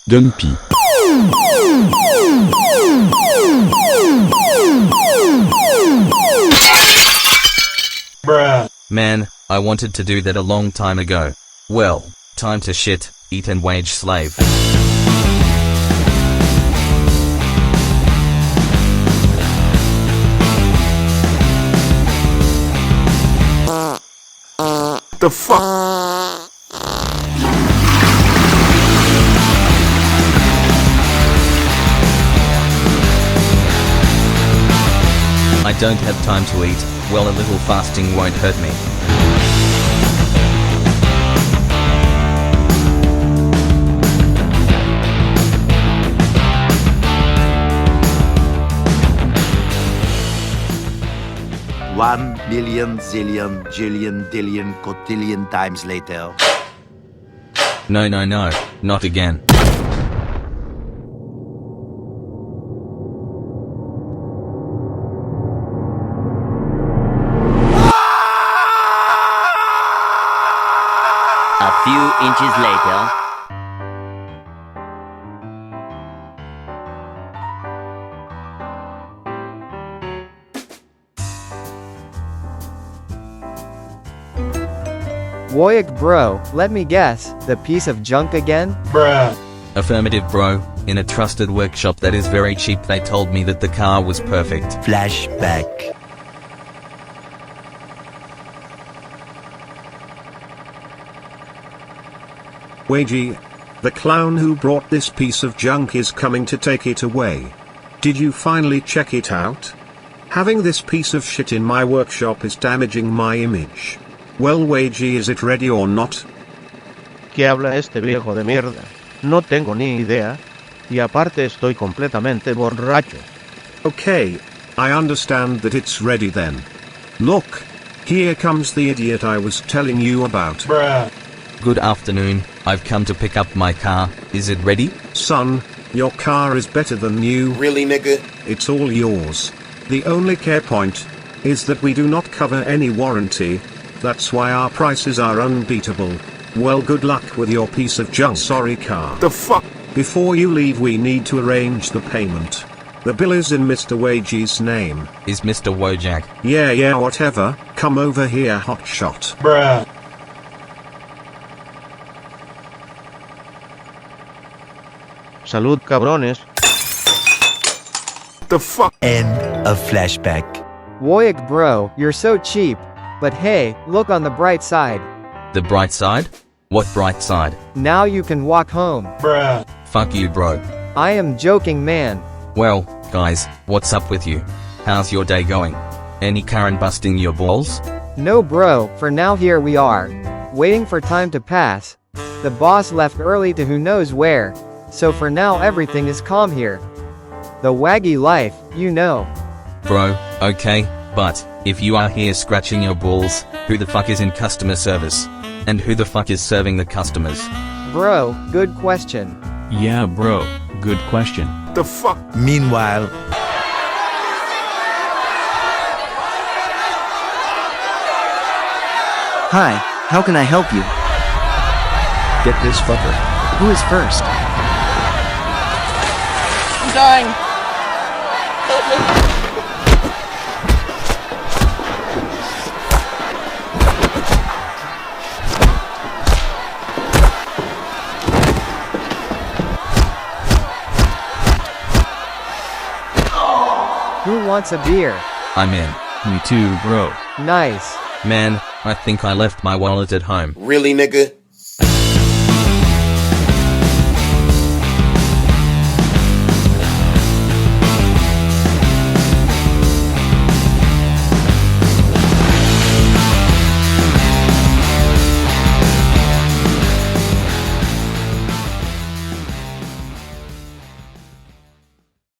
Dumpy. Bruh. Man, I wanted to do that a long time ago. Well, time to shit, eat and wage slave. The fuck? I don't have time to eat, well a little fasting won't hurt me. One million, zillion, jillion, dillion, cotillion times later. No, not again. A few inches later. Wojak bro, let me guess, the piece of junk again? Bruh. Affirmative bro, in a trusted workshop that is very cheap they told me that the car was perfect. Flashback. Wagey, the clown who brought this piece of junk is coming to take it away. Did you finally check it out? Having this piece of shit in my workshop is damaging my image. Well, Wagey, is it ready or not? ¿Qué habla este viejo de mierda? No tengo ni idea. Y aparte estoy completamente borracho. Okay, I understand that it's ready then. Look, here comes the idiot I was telling you about. Bruh. Good afternoon, I've come to pick up my car, is it ready? Son, your car is better than new. Really, nigga? It's all yours. The only care point is that we do not cover any warranty. That's why our prices are unbeatable. Well, good luck with your piece of junk. Sorry, car. The fuck? Before you leave, we need to arrange the payment. The bill is in Mr. Wagey's name. Is Mr. Wojak? Yeah, whatever. Come over here, hotshot. Bruh. Salud, cabrones. The fuck? End of flashback. Wojak bro, you're so cheap. But hey, look on the bright side. The bright side? What bright side? Now you can walk home. Bruh. Fuck you bro. I am joking, man. Well, guys, what's up with you? How's your day going? Any Karen busting your balls? No bro, for now here we are. Waiting for time to pass. The boss left early to who knows where. So for now everything is calm here. The waggy life, you know. Bro, okay, but, if you are here scratching your balls, who the fuck is in customer service? And who the fuck is serving the customers? Bro, good question. Yeah, bro. Good question. The fuck? Meanwhile, Hi, how can I help you? Get this fucker. Who is first? I'm dying. Help me. Who wants a beer? I'm in. Me too, bro. Nice. Man, I think I left my wallet at home. Really, nigga?